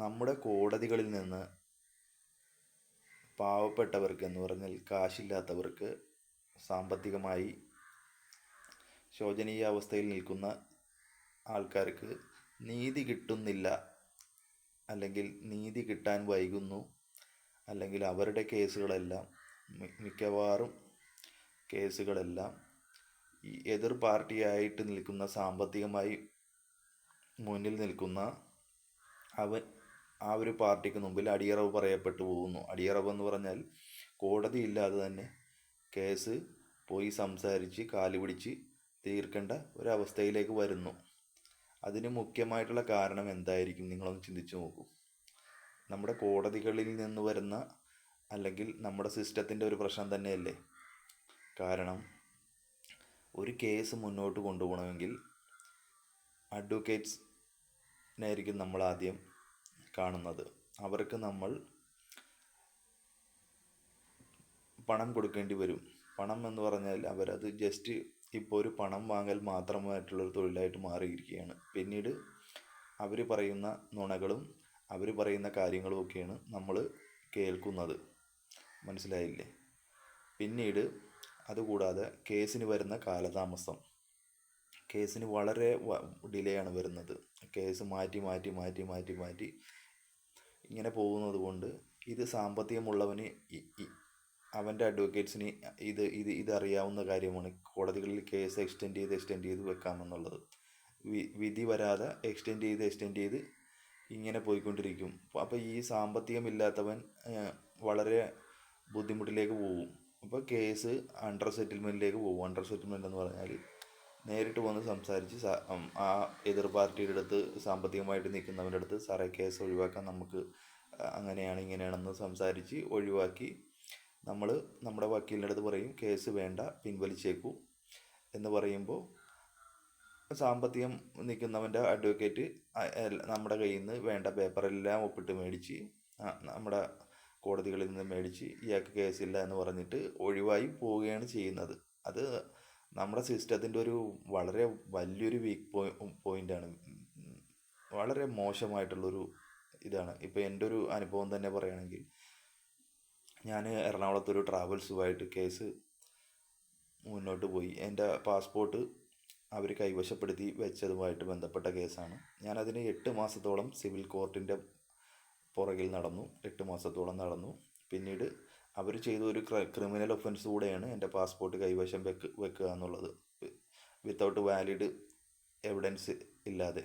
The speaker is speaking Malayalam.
നമ്മുടെ കോടതികളിൽ നിന്ന് പാവപ്പെട്ടവർക്ക് എന്ന് പറഞ്ഞാൽ കാശില്ലാത്തവർക്ക്, സാമ്പത്തികമായി ശോചനീയ അവസ്ഥയിൽ നിൽക്കുന്ന ആൾക്കാർക്ക് നീതി കിട്ടുന്നില്ല, അല്ലെങ്കിൽ നീതി കിട്ടാൻ വൈകുന്നു, അല്ലെങ്കിൽ അവരുടെ കേസുകളെല്ലാം മിക്കവാറും കേസുകളെല്ലാം ഈ എതിർ പാർട്ടിയായിട്ട് നിൽക്കുന്ന, സാമ്പത്തികമായി മുന്നിൽ നിൽക്കുന്ന ആ ഒരു പാർട്ടിക്ക് മുമ്പിൽ അടിയറവ് പറയപ്പെട്ടു പോകുന്നു. അടിയറവ് എന്ന് പറഞ്ഞാൽ കോടതി ഇല്ലാതെ തന്നെ കേസ് പോയി സംസാരിച്ച് കാലുപിടിച്ച് തീർക്കേണ്ട ഒരവസ്ഥയിലേക്ക് വരുന്നു. അതിന് മുഖ്യമായിട്ടുള്ള കാരണം എന്തായിരിക്കും? നിങ്ങളൊന്ന് ചിന്തിച്ചു നോക്കൂ. നമ്മുടെ കോടതികളിൽ നിന്ന് വരുന്ന, അല്ലെങ്കിൽ നമ്മുടെ സിസ്റ്റത്തിൻ്റെ ഒരു പ്രശ്നം തന്നെയല്ലേ? കാരണം ഒരു കേസ് മുന്നോട്ട് കൊണ്ടുപോകണമെങ്കിൽ അഡ്വക്കേറ്റ്സിനായിരിക്കും നമ്മൾ ആദ്യം കാണുന്നത്. അവർക്ക് നമ്മൾ പണം കൊടുക്കേണ്ടി വരും. പണം എന്ന് പറഞ്ഞാൽ അവരത് ജസ്റ്റ് ഇപ്പോൾ ഒരു പണം വാങ്ങൽ മാത്രമായിട്ടുള്ളൊരു തൊഴിലായിട്ട് മാറിയിരിക്കുകയാണ്. പിന്നീട് അവർ പറയുന്ന നുണകളും അവർ പറയുന്ന കാര്യങ്ങളും ഒക്കെയാണ് നമ്മൾ കേൾക്കുന്നത്. മനസ്സിലായില്ലേ? പിന്നീട് അതുകൂടാതെ കേസിന് വരുന്ന കാലതാമസം, കേസിന് വളരെ ഡിലേ ആണ് വരുന്നത്. കേസ് മാറ്റി മാറ്റി മാറ്റി മാറ്റി മാറ്റി ഇങ്ങനെ പോകുന്നത് കൊണ്ട് ഇത് സാമ്പത്തികമുള്ളവന് അവൻ്റെ അഡ്വക്കേറ്റ്സിന് ഇത് അറിയാവുന്ന കാര്യമാണ്. കോടതികളിൽ കേസ് എക്സ്റ്റെൻഡ് ചെയ്ത് വെക്കാമെന്നുള്ളത്. വിധി വരാതെ എക്സ്റ്റെൻഡ് ചെയ്ത് ഇങ്ങനെ പോയിക്കൊണ്ടിരിക്കും. അപ്പോൾ ഈ സാമ്പത്തികമില്ലാത്തവൻ വളരെ ബുദ്ധിമുട്ടിലേക്ക് പോകും. അപ്പോൾ കേസ് അണ്ടർ സെറ്റിൽമെൻറ്റിലേക്ക് പോകും. അണ്ടർ സെറ്റിൽമെൻ്റ് എന്ന് പറഞ്ഞാൽ നേരിട്ട് വന്ന് സംസാരിച്ച് ആ എതിർ പാർട്ടിയുടെ അടുത്ത്, സാമ്പത്തികമായിട്ട് നിൽക്കുന്നവൻ്റെ അടുത്ത്, സാറേ കേസ് ഒഴിവാക്കാൻ നമുക്ക് അങ്ങനെയാണ് ഇങ്ങനെയാണെന്ന് സംസാരിച്ച് ഒഴിവാക്കി നമ്മൾ നമ്മുടെ വക്കീലിൻ്റെ അടുത്ത് പറയും കേസ് വേണ്ട, പിൻവലിച്ചേക്കൂ എന്ന് പറയുമ്പോൾ സാമ്പത്തികം നിൽക്കുന്നവൻ്റെ അഡ്വക്കേറ്റ് നമ്മുടെ കയ്യിൽ നിന്ന് വേണ്ട പേപ്പറെല്ലാം ഒപ്പിട്ട് മേടിച്ച്, നമ്മുടെ കോടതികളിൽ നിന്ന് മേടിച്ച് ഇയാൾക്ക് കേസില്ല എന്ന് പറഞ്ഞിട്ട് ഒഴിവായി പോവുകയാണ് ചെയ്യുന്നത്. അത് നമ്മുടെ സിസ്റ്റത്തിൻ്റെ ഒരു വളരെ വലിയൊരു വീക്ക് പോയിൻ്റാണ്. വളരെ മോശമായിട്ടുള്ളൊരു ഇതാണ്. ഇപ്പോൾ എൻ്റെ ഒരു അനുഭവം തന്നെ പറയുകയാണെങ്കിൽ, ഞാൻ എറണാകുളത്തൊരു ട്രാവൽസുമായിട്ട് കേസ് മുന്നോട്ട് പോയി. എൻ്റെ പാസ്പോർട്ട് അവർ കൈവശപ്പെടുത്തി വെച്ചതുമായിട്ട് ബന്ധപ്പെട്ട കേസാണ്. ഞാനതിന് 8 മാസത്തോളം സിവിൽ കോർട്ടിൻ്റെ പുറകിൽ നടന്നു. 8 മാസത്തോളം നടന്നു. പിന്നീട് അവർ ചെയ്ത ഒരു ക്രിമിനൽ ഒഫൻസ് കൂടെയാണ് എൻ്റെ പാസ്പോർട്ട് കൈവശം വെക്കുക എന്നുള്ളത്, വിത്തൗട്ട് വാലിഡ് എവിഡൻസ് ഇല്ലാതെ.